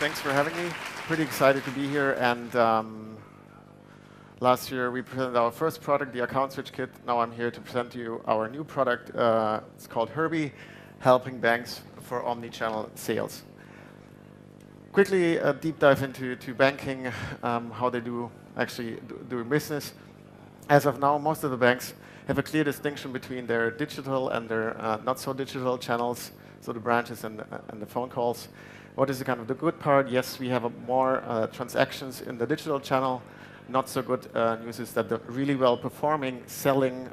Thanks for having me. Pretty excited to be here. And last year we presented our first product, the Account Switch Kit. Now I'm here to present to you our new product. It's called Herbie, helping banks for omnichannel sales. Quickly, a deep dive into banking, how they do business. As of now, most of the banks have a clear distinction between their digital and their not so digital channels, so the branches and the phone calls. What is the kind of the good part? Yes, we have more transactions in the digital channel. Not so good news is that the really well performing selling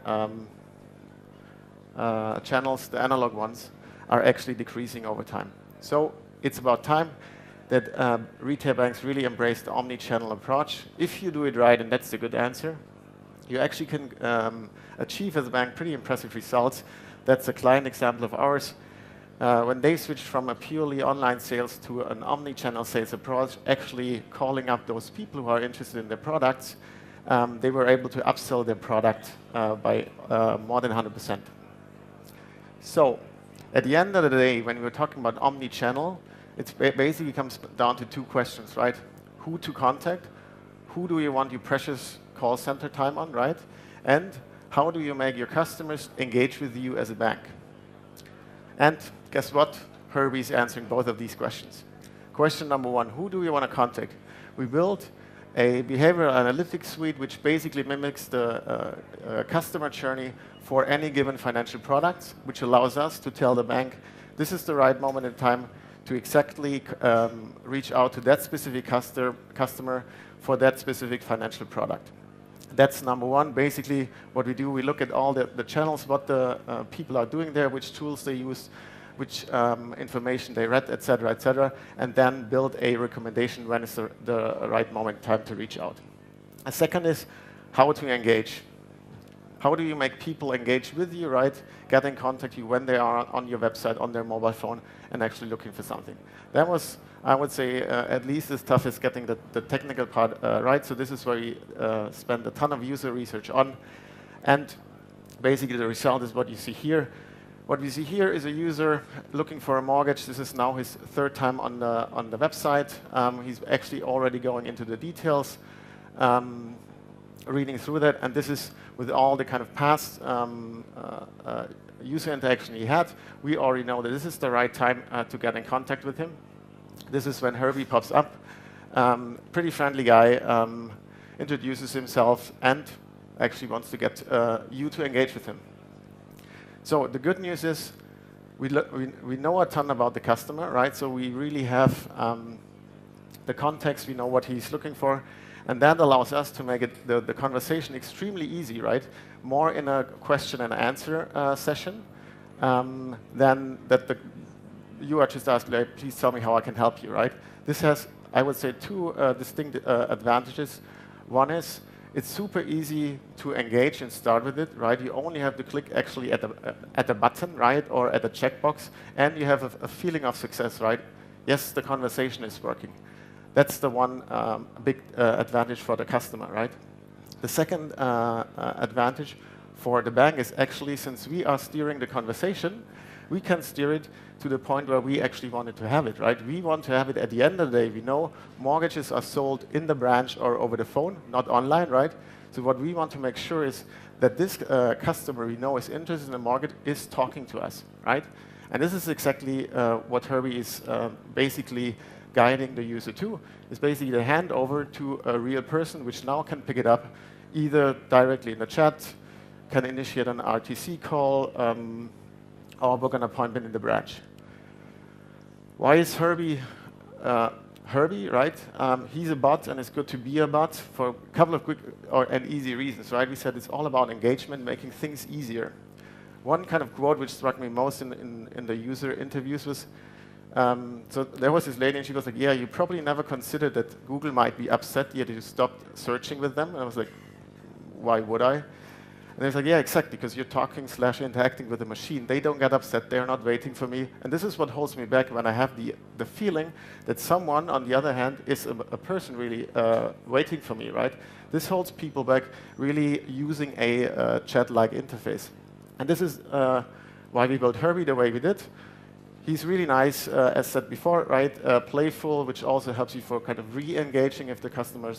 channels, the analog ones, are actually decreasing over time. So it's about time that retail banks really embrace the omni-channel approach. If you do it right, and that's the good answer, you actually can achieve as a bank pretty impressive results. That's a client example of ours. When they switched from a purely online sales to an omni-channel sales approach, actually calling up those people who are interested in their products, they were able to upsell their product by more than 100%. So at the end of the day, when we're talking about omni-channel, it basically comes down to two questions, right? Who to contact, who do you want your precious call center time on, right? And how do you make your customers engage with you as a bank? And guess what? Herbie's answering both of these questions. Question number one, who do we want to contact? We built a behavioral analytics suite which basically mimics the customer journey for any given financial product, which allows us to tell the bank, this is the right moment in time to exactly reach out to that specific customer for that specific financial product. That's number one. Basically, what we do, we look at all the channels, what the people are doing there, which tools they use, which information they read, et cetera, and then build a recommendation when is the right moment in time to reach out. A second is how to engage. How do you make people engage with you, right? Get in contact with you when they are on your website, on their mobile phone, and actually looking for something. That was, I would say, at least as tough as getting the technical part right. So this is where we spend a ton of user research on. And basically the result is what you see here. What we see here is a user looking for a mortgage. This is now his third time on the website. He's actually already going into the details, reading through that, and this is with all the kind of past user interaction he had. We already know that this is the right time to get in contact with him. This is when Herbie pops up. Pretty friendly guy, introduces himself, and actually wants to get you to engage with him. So the good news is we know a ton about the customer, right? So we really have the context, we know what he's looking for, and that allows us to make it the conversation extremely easy, right? More in a question and answer session than that you are just asking, like, please tell me how I can help you, right? This has, I would say, two distinct advantages. One is it's super easy to engage and start with it, right? You only have to click actually at a button, right, or at a checkbox, and you have a feeling of success, right? Yes, the conversation is working. That's the one big advantage for the customer, right? The second advantage for the bank is actually, since we are steering the conversation, we can steer it to the point where we actually wanted to have it, right? We want to have it at the end of the day. We know mortgages are sold in the branch or over the phone, not online, right? So what we want to make sure is that this customer we know is interested in the market is talking to us, right? And this is exactly what Herbie is basically guiding the user to, is basically the handover to a real person, which now can pick it up either directly in the chat, can initiate an RTC call, or book an appointment in the branch. Why is Herbie Herbie, right? He's a bot, and it's good to be a bot for a couple of quick and easy reasons, right? We said it's all about engagement, making things easier. One kind of quote which struck me most in the user interviews was, so there was this lady, and she was like, yeah, you probably never considered that Google might be upset that you stopped searching with them. And I was like, why would I? And they was like, yeah, exactly, because you're talking / interacting with a machine. They don't get upset. They're not waiting for me. And this is what holds me back when I have the feeling that someone, on the other hand, is a person really waiting for me, right? This holds people back really using a chat-like interface. And this is why we built Herbie the way we did. He's really nice, as said before, right? Playful, which also helps you for kind of re-engaging if the customer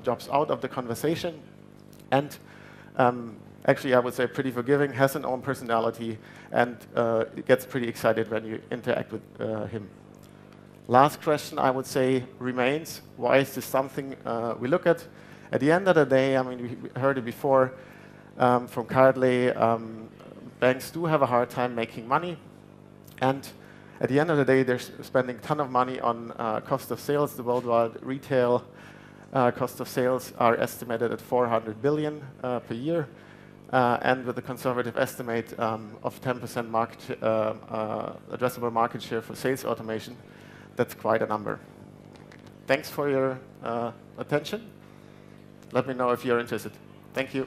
drops out of the conversation. And actually, I would say pretty forgiving, has an own personality, and gets pretty excited when you interact with him. Last question, I would say, remains, why is this something we look at? At the end of the day, I mean, we heard it before from Cardley, banks do have a hard time making money. And at the end of the day, they're spending a ton of money on cost of sales. The worldwide retail cost of sales are estimated at 400 billion per year. And with a conservative estimate of 10% addressable market share for sales automation, that's quite a number. Thanks for your attention. Let me know if you're interested. Thank you.